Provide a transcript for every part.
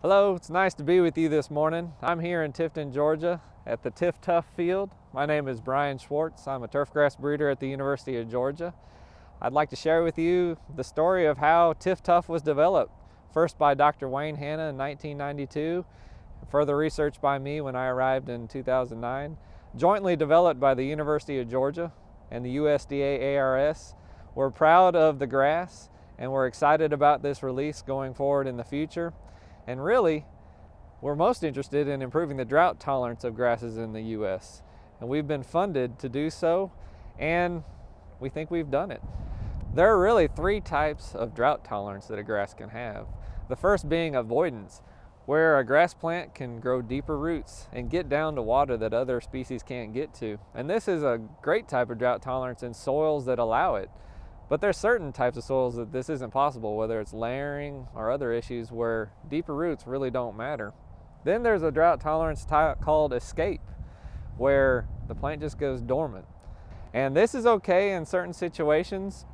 Hello, it's nice to be with you this morning. I'm here in Tifton, Georgia at the TifTuf field. My name is Brian Schwartz. I'm a turfgrass breeder at the University of Georgia. I'd like to share with you the story of how TifTuf was developed, first by Dr. Wayne Hanna in 1992, further research by me when I arrived in 2009, jointly developed by the University of Georgia and the USDA ARS. We're proud of the grass and we're excited about this release going forward in the future. And really, we're most interested in improving the drought tolerance of grasses in the U.S. And we've been funded to do so, and we think we've done it. There are really three types of drought tolerance that a grass can have. The first being avoidance, where a grass plant can grow deeper roots and get down to water that other species can't get to. And this is a great type of drought tolerance in soils that allow it. But there's certain types of soils that this isn't possible, whether it's layering or other issues where deeper roots really don't matter. Then there's a drought tolerance type called escape, where the plant just goes dormant. And this is okay in certain situations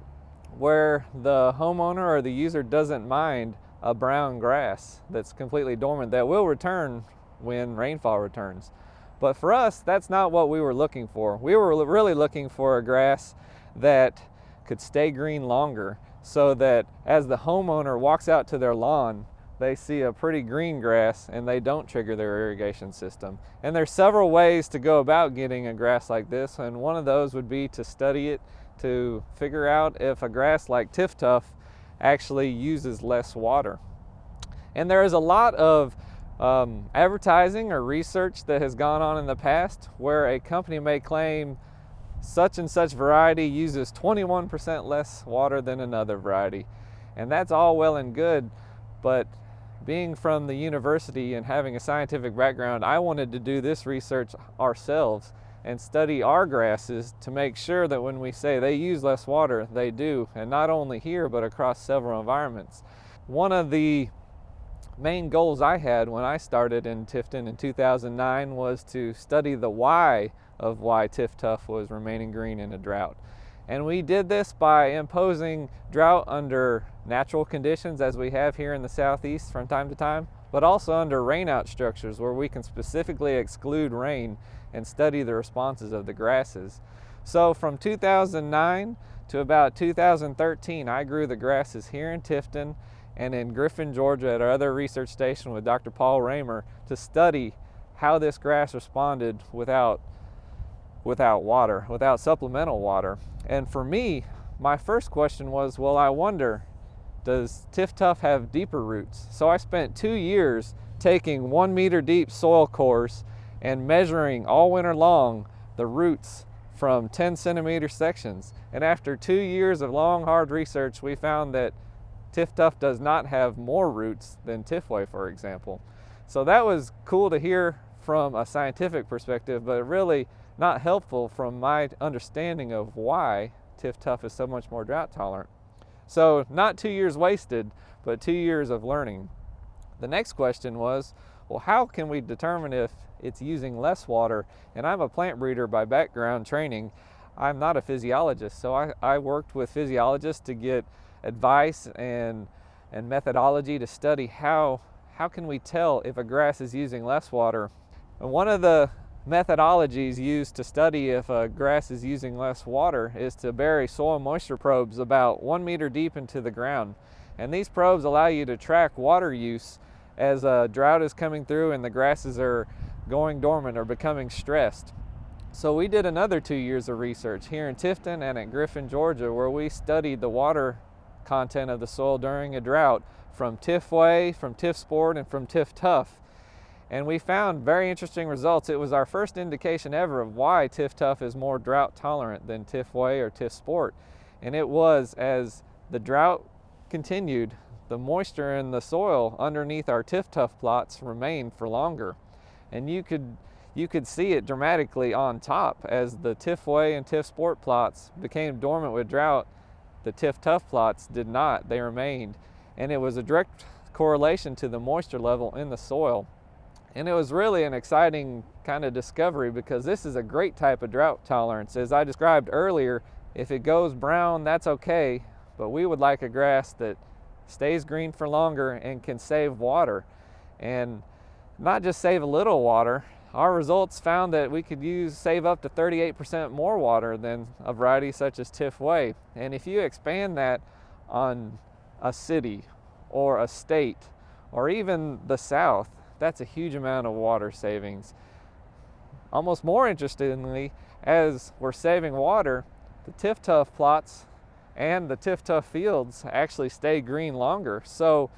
where the homeowner or the user doesn't mind a brown grass that's completely dormant that will return when rainfall returns. But for us, that's not what we were looking for. We were really looking for a grass that could stay green longer, so that as the homeowner walks out to their lawn, they see a pretty green grass and they don't trigger their irrigation system. And there's several ways to go about getting a grass like this, and one of those would be to study it to figure out if a grass like TifTuf actually uses less water. And there is a lot of advertising or research that has gone on in the past where a company may claim such and such variety uses 21% less water than another variety. And that's all well and good, but being from the university and having a scientific background, I wanted to do this research ourselves and study our grasses to make sure that when we say they use less water, they do, and not only here, but across several environments. One of the main goals I had when I started in Tifton in 2009 was to study the why of why TifTuf was remaining green in a drought. And we did this by imposing drought under natural conditions as we have here in the southeast from time to time, but also under rainout structures where we can specifically exclude rain and study the responses of the grasses. So from 2009 to about 2013, I grew the grasses here in Tifton and in Griffin, Georgia at our other research station with Dr. Paul Raymer to study how this grass responded without water, without supplemental water. And for me, my first question was, well, I wonder, does TifTuf have deeper roots? So I spent 2 years taking 1 meter deep soil cores and measuring all winter long the roots from 10 centimeter sections. And after 2 years of long, hard research, we found that TifTuf does not have more roots than Tifway, for example. So that was cool to hear from a scientific perspective, but really not helpful from my understanding of why TifTuf is so much more drought tolerant. So not 2 years wasted, but 2 years of learning. The next question was, well, how can we determine if it's using less water? And I'm a plant breeder by background training. I'm not a physiologist, so I worked with physiologists to get advice and methodology to study how can we tell if a grass is using less water. And one of the methodologies used to study if a grass is using less water is to bury soil moisture probes about 1 meter deep into the ground. And these probes allow you to track water use as a drought is coming through and the grasses are going dormant or becoming stressed. So we did another 2 years of research here in Tifton and at Griffin, Georgia, where we studied the water content of the soil during a drought from Tifway, from TifSport, and from TifTuf. And we found very interesting results. It was our first indication ever of why TifTuf is more drought tolerant than Tifway or TifSport. And it was as the drought continued, the moisture in the soil underneath our TifTuf plots remained for longer. And you could see it dramatically on top as the Tifway and TifSport plots became dormant with drought. The TifTuf plots did not, they remained. And it was a direct correlation to the moisture level in the soil. And it was really an exciting kind of discovery because this is a great type of drought tolerance. As I described earlier, if it goes brown, that's okay, but we would like a grass that stays green for longer and can save water. and not just save a little water. Our results found that we could save up to 38% more water than a variety such as Tifway. And if you expand that on a city or a state or even the South, that's a huge amount of water savings. Almost more interestingly, as we're saving water, the TifTuf plots and the TifTuf fields actually stay green longer. So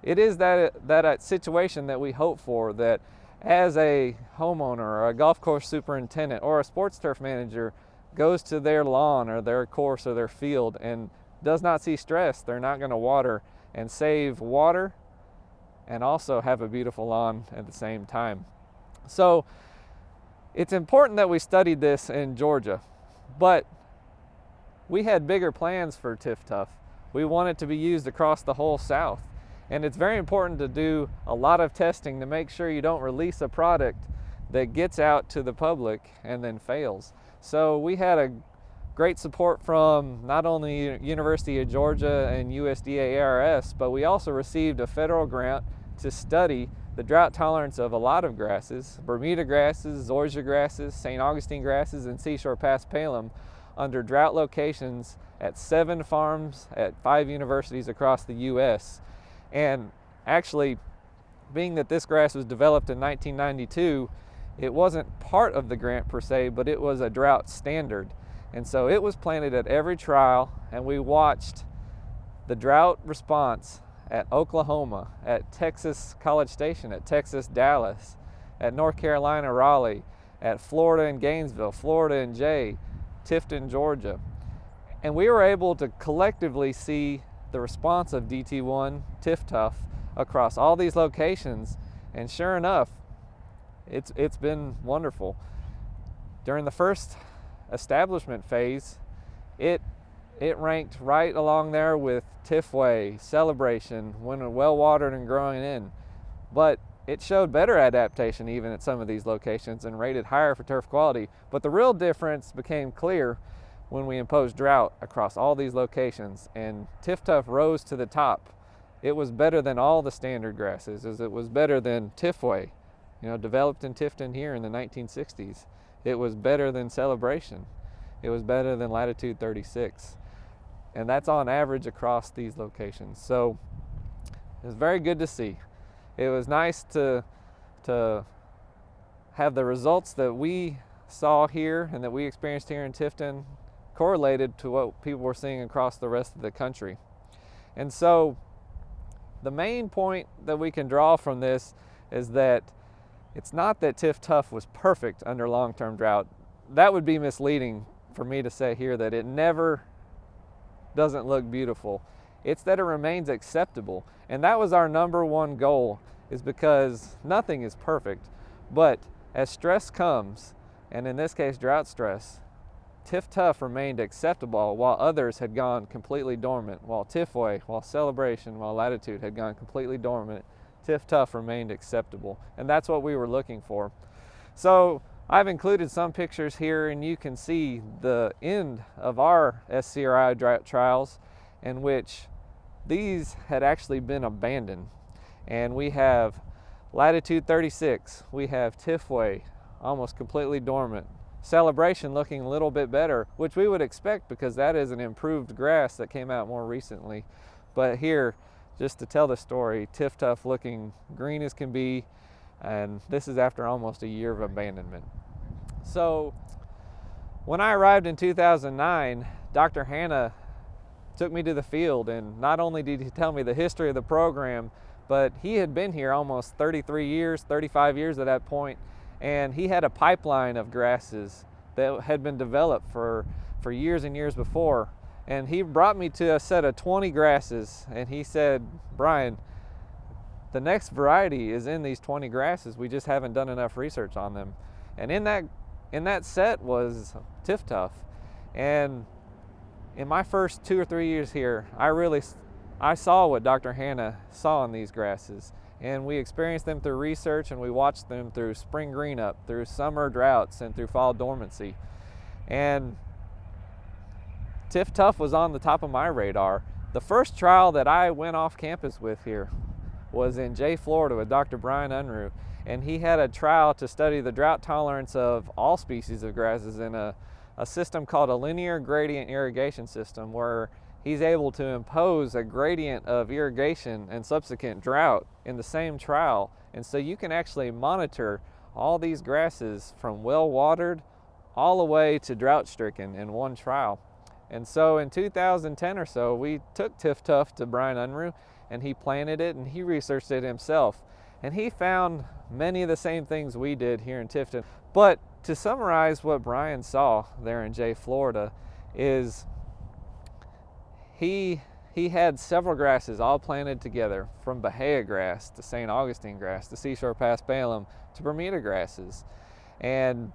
it is that situation that we hope for, that as a homeowner or a golf course superintendent or a sports turf manager goes to their lawn or their course or their field and does not see stress, they're not going to water and save water and also have a beautiful lawn at the same time. So it's important that we studied this in Georgia, but we had bigger plans for TifTuf. We want it to be used across the whole South. And it's very important to do a lot of testing to make sure you don't release a product that gets out to the public and then fails. So we had a great support from not only University of Georgia and USDA ARS, but we also received a federal grant to study the drought tolerance of a lot of grasses, Bermuda grasses, zoysia grasses, St. Augustine grasses, and Seashore Paspalum under drought locations at 7 farms at 5 universities across the U.S. And actually, being that this grass was developed in 1992, it wasn't part of the grant per se, but it was a drought standard. And so it was planted at every trial, and we watched the drought response at Oklahoma, at Texas College Station, at Texas Dallas, at North Carolina Raleigh, at Florida and Gainesville, Florida and Jay, Tifton, Georgia. And we were able to collectively see the response of DT1 TifTuf across all these locations, and sure enough, it's been wonderful. During the first establishment phase, it ranked right along there with Tifway, Celebration, when well watered and growing in, but it showed better adaptation even at some of these locations and rated higher for turf quality. But the real difference became clear when we imposed drought across all these locations, and TifTuf rose to the top. It was better than all the standard grasses, as it was better than Tifway, developed in Tifton here in the 1960s. It was better than Celebration. It was better than Latitude 36. And that's on average across these locations. So it was very good to see. It was nice to have the results that we saw here and that we experienced here in Tifton correlated to what people were seeing across the rest of the country. And so the main point that we can draw from this is that it's not that TifTuf was perfect under long-term drought. That would be misleading for me to say here that it never doesn't look beautiful. It's that it remains acceptable. And that was our number one goal, is because nothing is perfect. But as stress comes, and in this case drought stress, TifTuf remained acceptable while others had gone completely dormant. While Tifway, while Celebration, while Latitude had gone completely dormant, TifTuf remained acceptable. And that's what we were looking for. So I've included some pictures here, and you can see the end of our SCRI drought trials in which these had actually been abandoned. And we have Latitude 36, we have Tifway almost completely dormant, Celebration looking a little bit better, which we would expect because that is an improved grass that came out more recently. But here, just to tell the story, TifTuf looking green as can be, and this is after almost a year of abandonment. So when I arrived in 2009, Dr. Hanna took me to the field, and not only did he tell me the history of the program, but he had been here almost 33 years, 35 years at that point, and he had a pipeline of grasses that had been developed for years and years before. And he brought me to a set of 20 grasses, and he said, "Brian, the next variety is in these 20 grasses. We just haven't done enough research on them." And in that set was TifTuf. And in my first 2 or 3 years here, I saw what Dr. Hanna saw in these grasses. And we experienced them through research, and we watched them through spring green up, through summer droughts, and through fall dormancy. And TifTuf was on the top of my radar. The first trial that I went off campus with here was in Jay, Florida with Dr. Brian Unruh, and he had a trial to study the drought tolerance of all species of grasses in a system called a linear gradient irrigation system, where he's able to impose a gradient of irrigation and subsequent drought in the same trial. And so you can actually monitor all these grasses from well watered all the way to drought stricken in one trial. And so in 2010 or so, we took TifTuf to Brian Unruh, and he planted it and he researched it himself. And he found many of the same things we did here in Tifton. But to summarize what Brian saw there in Jay, Florida, is he had several grasses all planted together, from Bahia grass to St. Augustine grass to Seashore Paspalum to Bermuda grasses. And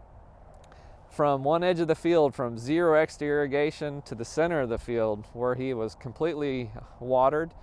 from one edge of the field, from 0x irrigation, to the center of the field where he was completely watered,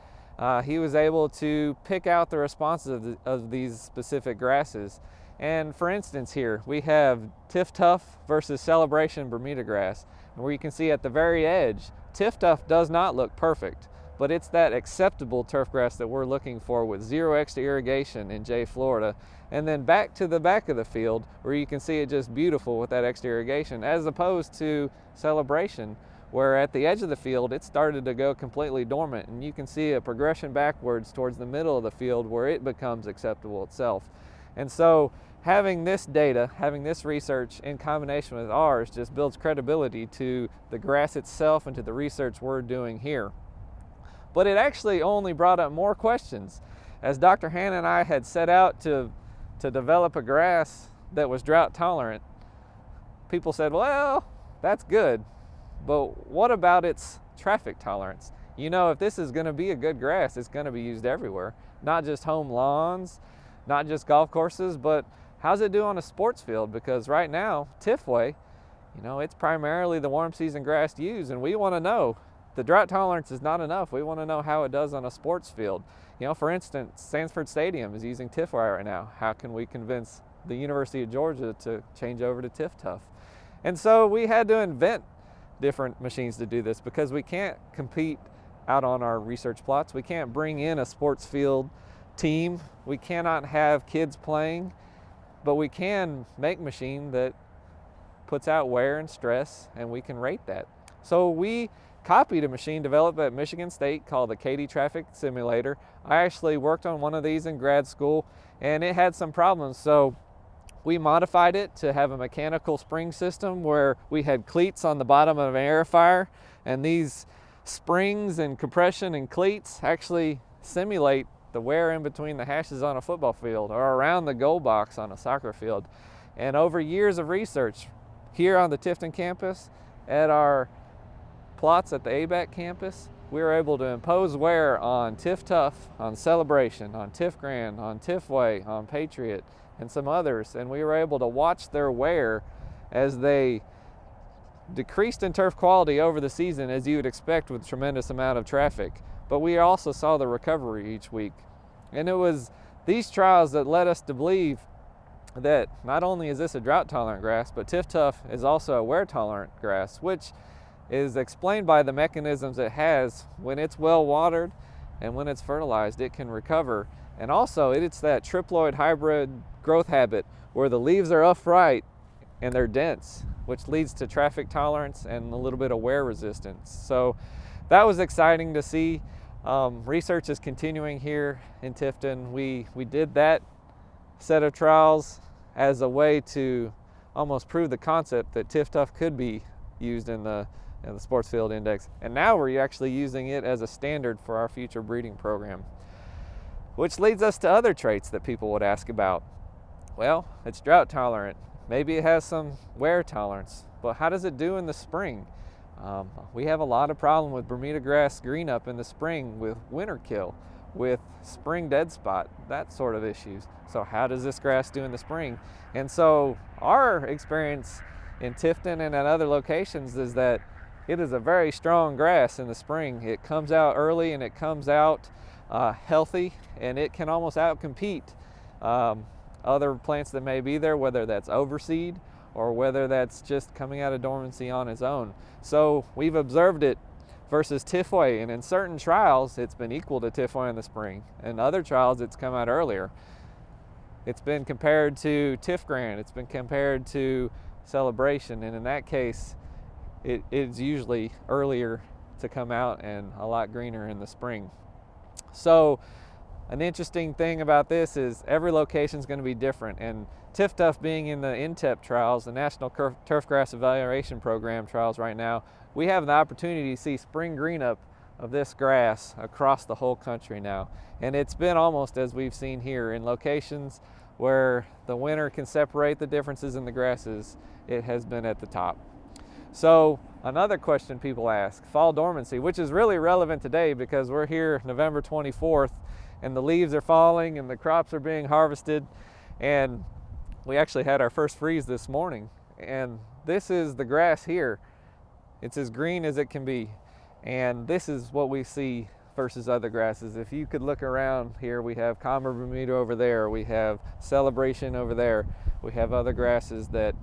he was able to pick out the responses of these specific grasses. And for instance, here we have TifTuf versus Celebration Bermuda grass, and where you can see at the very edge, TifTuf does not look perfect, but it's that acceptable turf grass that we're looking for with 0x irrigation in Jay, Florida. And then back to the back of the field where you can see it just beautiful with that extra irrigation, as opposed to Celebration, where at the edge of the field it started to go completely dormant, and you can see a progression backwards towards the middle of the field where it becomes acceptable itself. And so having this data, having this research in combination with ours, just builds credibility to the grass itself and to the research we're doing here. But it actually only brought up more questions. As Dr. Hanna and I had set out to develop a grass that was drought tolerant, people said, well, that's good, but what about its traffic tolerance? You know, if this is going to be a good grass, it's going to be used everywhere, not just home lawns, not just golf courses, but how's it do on a sports field? Because right now, Tifway, you know, it's primarily the warm season grass used, and we want to know, the drought tolerance is not enough. We want to know how it does on a sports field. You know, for instance, Sanford Stadium is using Tifway right now. How can we convince the University of Georgia to change over to TifTuf? And so we had to invent different machines to do this, because we can't compete out on our research plots. We can't bring in a sports field team. We cannot have kids playing, but we can make a machine that puts out wear and stress, and we can rate that. So we copied a machine developed at Michigan State called the Katy Traffic Simulator. I actually worked on one of these in grad school, and it had some problems. So we modified it to have a mechanical spring system where we had cleats on the bottom of an aerifier, and these springs and compression and cleats actually simulate the wear in between the hashes on a football field or around the goal box on a soccer field. And over years of research here on the Tifton campus, at our plots at the ABAC campus, we were able to impose wear on TifTuf, on Celebration, on TifGrand, on Tifway, on Patriot, and some others. And we were able to watch their wear as they decreased in turf quality over the season, as you would expect with tremendous amount of traffic. But we also saw the recovery each week. And it was these trials that led us to believe that not only is this a drought tolerant grass, but TifTuf is also a wear tolerant grass, which is explained by the mechanisms it has. When it's well watered and when it's fertilized, it can recover. And also it's that triploid hybrid growth habit where the leaves are upright and they're dense, which leads to traffic tolerance and a little bit of wear resistance. So that was exciting to see. Research is continuing here in Tifton. We did that set of trials as a way to almost prove the concept that TifTuf could be used in the Sports Field Index. And now we're actually using it as a standard for our future breeding program. Which leads us to other traits that people would ask about. Well, it's drought tolerant. Maybe it has some wear tolerance, but how does it do in the spring? We have a lot of problem with Bermuda grass green up in the spring with winter kill, with spring dead spot, that sort of issues. So how does this grass do in the spring? And so our experience in Tifton and at other locations is that it is a very strong grass in the spring. It comes out early and it comes out healthy, and it can almost outcompete other plants that may be there, whether that's overseed or whether that's just coming out of dormancy on its own. So we've observed it versus Tifway. And in certain trials, it's been equal to Tifway in the spring. In other trials, it's come out earlier. It's been compared to TifGrand. It's been compared to Celebration. And in that case, it's usually earlier to come out and a lot greener in the spring. So an interesting thing about this is every location is going to be different. And TifTuf being in the NTEP trials, the National Turfgrass Evaluation Program trials right now, we have the opportunity to see spring green up of this grass across the whole country now. And it's been almost as we've seen here in locations where the winter can separate the differences in the grasses, it has been at the top. So another question people ask, fall dormancy, which is really relevant today because we're here November 24th and the leaves are falling and the crops are being harvested, and we actually had our first freeze this morning. And this is the grass here. It's as green as it can be. And this is what we see versus other grasses. If you could look around here, we have Comber Bermuda over there, we have Celebration over there, we have other grasses that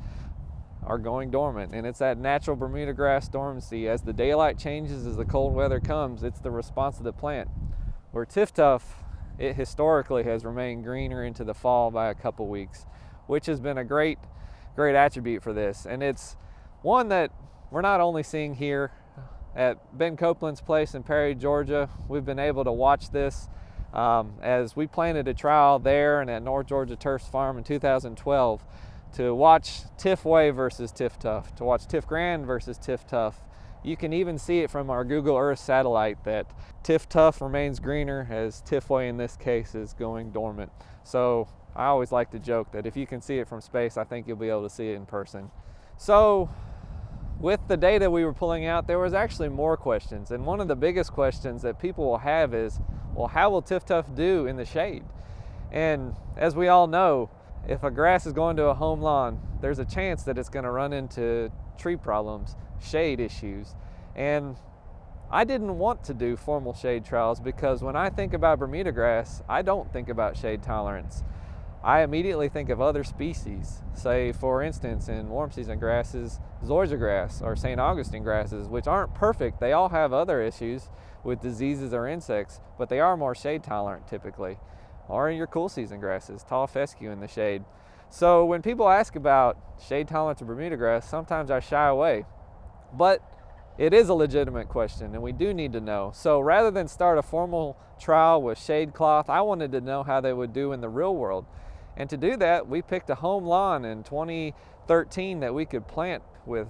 are going dormant, and it's that natural Bermuda grass dormancy. As the daylight changes, as the cold weather comes, it's the response of the plant. Where TifTuf, it historically has remained greener into the fall by a couple weeks, which has been a great attribute for this. And it's one that we're not only seeing here at Ben Copeland's place in Perry, Georgia. We've been able to watch this as we planted a trial there and at North Georgia Turfs Farm in 2012 to watch Tifway versus TifTuf, to watch TifGrand versus TifTuf. You can even see it from our Google Earth satellite that TifTuf remains greener as Tifway in this case is going dormant. So I always like to joke that if you can see it from space, I think you'll be able to see it in person. So with the data we were pulling out, there was actually more questions. And one of the biggest questions that people will have is, well, how will TifTuf do in the shade? And as we all know, if a grass is going to a home lawn, there's a chance that it's going to run into tree problems, shade issues. And I didn't want to do formal shade trials because when I think about Bermuda grass, I don't think about shade tolerance. I immediately think of other species, say for instance in warm season grasses, zoysia grass or St. Augustine grasses, which aren't perfect. They all have other issues with diseases or insects, but they are more shade tolerant typically. Or in your cool season grasses, tall fescue in the shade. So when people ask about shade tolerance of Bermuda grass, sometimes I shy away. But it is a legitimate question and we do need to know. So rather than start a formal trial with shade cloth, I wanted to know how they would do in the real world. And to do that, we picked a home lawn in 2013 that we could plant with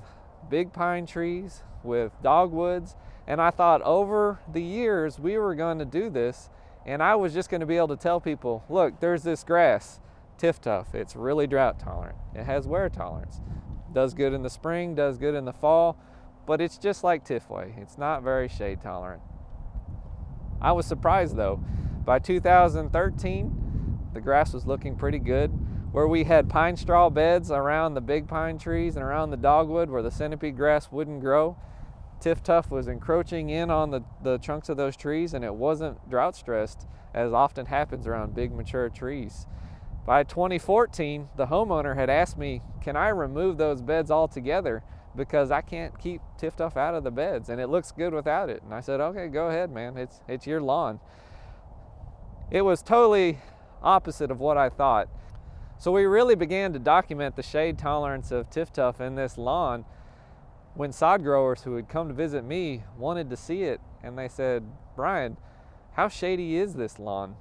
big pine trees, with dogwoods. And I thought over the years we were going to do this, and I was just going to be able to tell people, look, there's this grass, TifTuf. It's really drought tolerant. It has wear tolerance. Does good in the spring, does good in the fall, but it's just like Tifway. It's not very shade tolerant. I was surprised though. By 2013, the grass was looking pretty good. Where we had pine straw beds around the big pine trees and around the dogwood where the centipede grass wouldn't grow, TifTuf was encroaching in on the trunks of those trees, and it wasn't drought stressed as often happens around big mature trees. By 2014, the homeowner had asked me, can I remove those beds altogether because I can't keep TifTuf out of the beds and it looks good without it. And I said, okay, go ahead, man, it's your lawn. It was totally opposite of what I thought. So we really began to document the shade tolerance of TifTuf in this lawn when sod growers who had come to visit me wanted to see it, and they said, Brian, how shady is this lawn?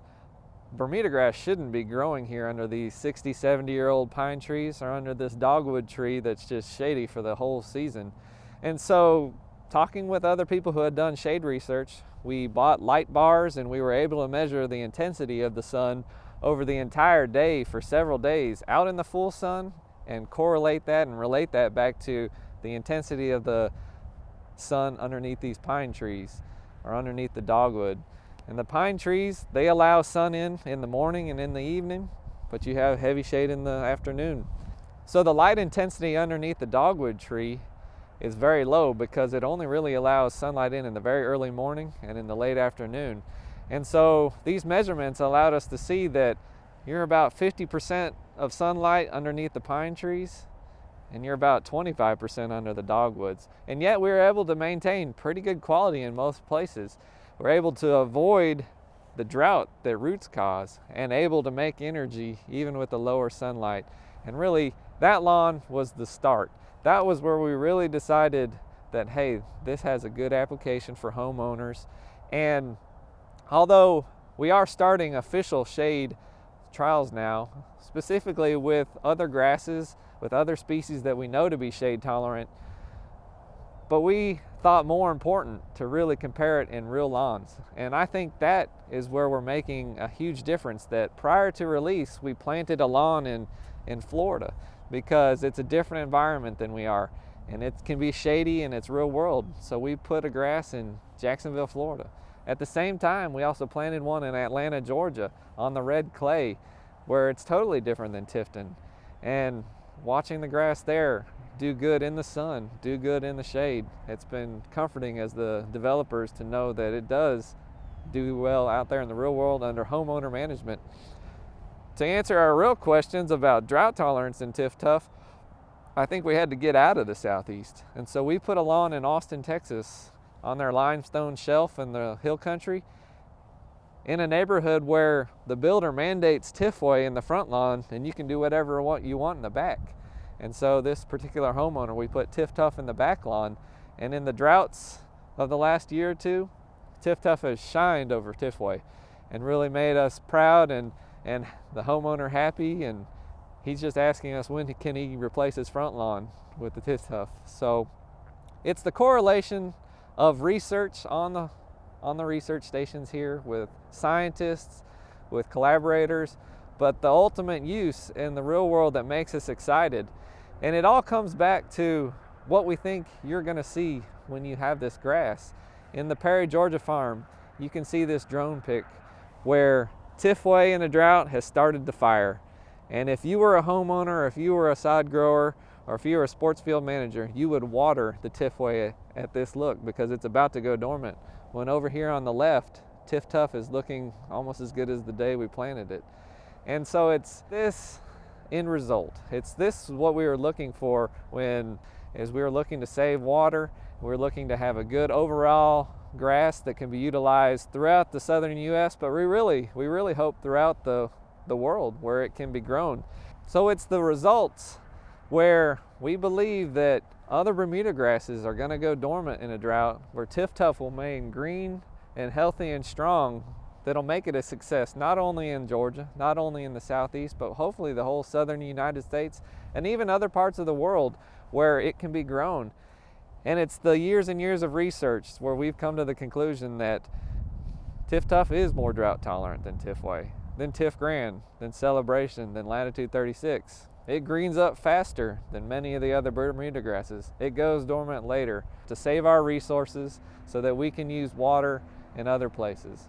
Bermuda grass shouldn't be growing here under these 60, 70-year-old pine trees or under this dogwood tree that's just shady for the whole season. And so talking with other people who had done shade research, we bought light bars and we were able to measure the intensity of the sun over the entire day for several days out in the full sun and correlate that and relate that back to the intensity of the sun underneath these pine trees or underneath the dogwood. And the pine trees, they allow sun in the morning and in the evening, but you have heavy shade in the afternoon. So the light intensity underneath the dogwood tree is very low because it only really allows sunlight in the very early morning and in the late afternoon. And so these measurements allowed us to see that you're about 50% of sunlight underneath the pine trees and you're about 25% under the dogwoods. And yet we were able to maintain pretty good quality in most places. We're able to avoid the drought that roots cause and able to make energy even with the lower sunlight. And really, that lawn was the start. That was where we really decided that, hey, this has a good application for homeowners. And although we are starting official shade trials now, specifically with other grasses, with other species that we know to be shade tolerant, but we thought more important to really compare it in real lawns. And I think that is where we're making a huge difference, that prior to release, we planted a lawn in Florida because it's a different environment than we are. And it can be shady and it's real world. So we put a grass in Jacksonville, Florida. At the same time, we also planted one in Atlanta, Georgia on the red clay, where it's totally different than Tifton. And watching the grass there do good in the sun, do good in the shade, it's been comforting as the developers to know that it does do well out there in the real world under homeowner management. To answer our real questions about drought tolerance in TifTuf, I think we had to get out of the Southeast. And so we put a lawn in Austin, Texas on their limestone shelf in the hill country in a neighborhood where the builder mandates Tifway in the front lawn and you can do whatever you want in the back. And so this particular homeowner, we put TifTuf in the back lawn, and in the droughts of the last year or two, TifTuf has shined over Tifway and really made us proud and the homeowner happy, and he's just asking us when can he replace his front lawn with the TifTuf. So it's the correlation of research on the research stations here with scientists, with collaborators, but the ultimate use in the real world that makes us excited. And it all comes back to what we think you're gonna see when you have this grass. In the Perry, Georgia farm, you can see this drone pic where Tifway in a drought has started to fire. And if you were a homeowner, if you were a sod grower, or if you were a sports field manager, you would water the Tifway at this look because it's about to go dormant. When over here on the left, TifTuf is looking almost as good as the day we planted it. And so it's this end result. It's this what we were looking for as we were looking to save water. We're looking to have a good overall grass that can be utilized throughout the southern U.S., but we really hope throughout the world where it can be grown. So it's the results where we believe that other Bermuda grasses are going to go dormant in a drought, where TifTuf will remain green and healthy and strong, that'll make it a success, not only in Georgia, not only in the Southeast, but hopefully the whole southern United States and even other parts of the world where it can be grown. And it's the years and years of research where we've come to the conclusion that TifTuf is more drought tolerant than Tifway, than TifGrand, than Celebration, than Latitude 36. It greens up faster than many of the other Bermuda grasses. It goes dormant later to save our resources so that we can use water in other places.